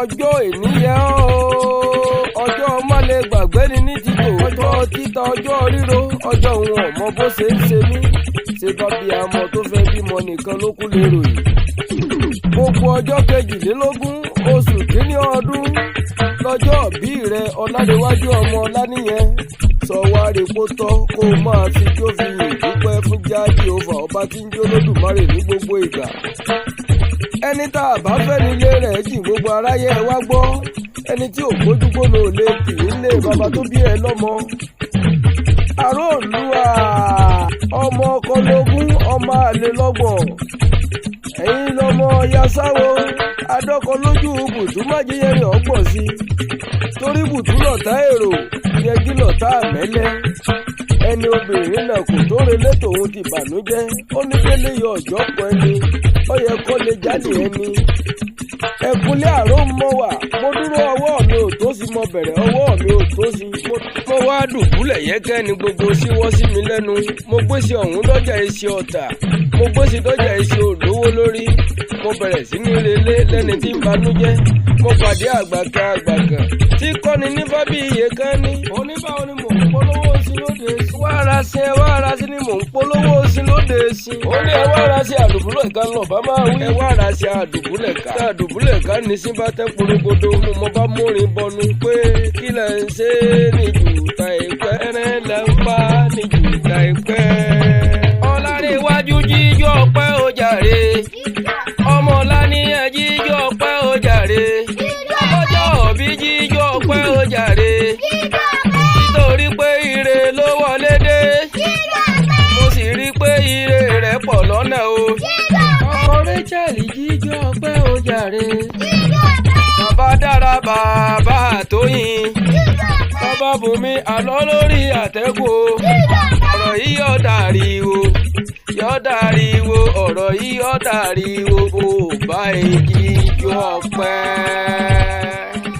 ọjọ́ ènìyàn ọjọ́ mọ́lẹ̀ gbàgbé ni ní títò ọjọ́ títa ọjọ́ ríro ọjọ́ òun ọmọ bó ṣe ń ṣe mí ṣe bábí àmọ́ tó fẹ́ bímọ nìkan ló kú lè ròyìn. gbogbo ọjọ́ kejìlélógún oṣù kínní ọdún lọ́jọ́ bí rẹ ọládéwájú ọmọ ọlánìyẹn sọ wá rè kó tọ́ kó o máa fi jó fi yìn dúpẹ́ fún jáde òfà ọba tí ń jó lódùmarè ní gbogbo ìgbà. ẹni tá a bá fẹ́ nílé rẹ̀ jìn gbogbo aráyé ẹ wá gbọ́ ẹni tí ò gbójúgbóná ò lè kì í lé bàbá tó bí ẹ lọ́mọ. àròlùwà ọmọ ọkọ lógún ọmọ àlè lọ́gbọ̀n ẹ̀yin lọ́mọ yasáwo adọ́kọ lójú bùtú májíyẹrẹ ọgbọ̀n sí torí bùtú lọ̀tá èrò yẹjú lọ̀tá àmẹ́lẹ́ ẹni obìnrin náà kò tó relé tòun ti bànújẹ́ ó ní délé yọ ọjọ́ pọ̀ ẹni ó yẹ kó lè jáde ẹni ẹkúnlé àrò mọ́ wà mo dúró ọwọ́ mi ò tó sí mo bẹ̀rẹ̀ ọwọ́ mi ò tó sí mo wá dùbúlẹ̀ yẹ́kẹ́ ni gbogbo síwọ́ sí mi lẹ́nu mo gbèsè ọ̀hún dọ́jà iṣẹ́ ọ̀tà mo gbèsè dọ́jà iṣẹ́ òdówó lórí mo bẹ̀rẹ̀ sí ní relé lẹ́ni tí ń banújẹ́ mo pàdé àgbàkan tí kọ́ni ní fábí iye kan ní. oníbàwọ̀ ni mò ń polówó sí lóde sí. ẹ wá ara sí ni mò ń polówó sí lóde sí. ó ní ẹ wá ara sí àdùbúlẹ̀ ká lọ bá máa wí. ẹ wá ara sí àdùbúlẹ̀ ká. àdùbúlẹ̀ ká ní sí bá tẹ́ porogodo mo bá múrin bọnu pé kí lẹ̀ ń ṣe ní jùtà ìpẹ́ rẹ̀ lẹ́ ń pa ní jùtà ìpẹ́. ọ̀làríwájú jíjọ́ pẹ́ ó jàre ọmọ ọ̀làníyàn jíjọ́ pẹ́ ó jàre ọjọ́ òbí jíjọ́ pẹ́ ó jàre nítorí pé ire ló wọlé dé mo sì rí pé ire rẹ̀ pọ̀ lọ́nà o. ọkọ Rachel jíjọ́ pẹ́ ó jàre bàbá dára bàbá Tóyìn bàbá Bùnmi àlọ́ lórí àtẹ́gùn ọ̀rọ̀ yìí yọ̀ dàríwò ọ̀rọ̀ yìí yọ̀ dàríwò bó bá èjì jọ pẹ́.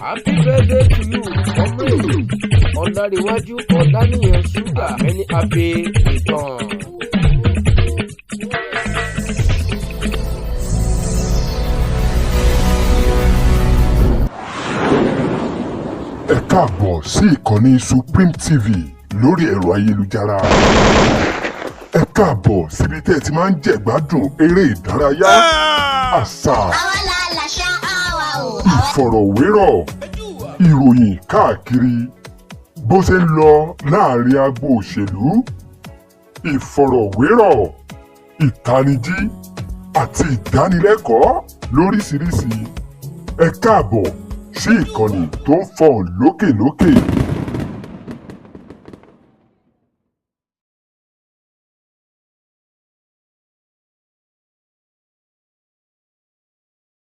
Happy birthday to you comrade ọ̀làríwájú ọ̀làníyàn ṣúgà many happy return. ẹ káàbọ̀ sí ìkànnì Supreme TV lórí ẹ̀rọ ayélujára. ẹ káàbọ̀ síbi tẹ́ ẹ ti máa ń jẹ̀gbádùn eré ìdárayá àṣà ìfọ̀rọ̀wérọ̀ ìròyìn káàkiri bó ṣe ń lọ láàrin agbo òṣèlú ìfọ̀rọ̀wérọ̀ ìtanijí àti ìdánilẹ́kọ̀ọ́ lóríṣiríṣi. ẹ káàbọ̀ sí ìkànnì tó ń fọ̀n lókèlókè.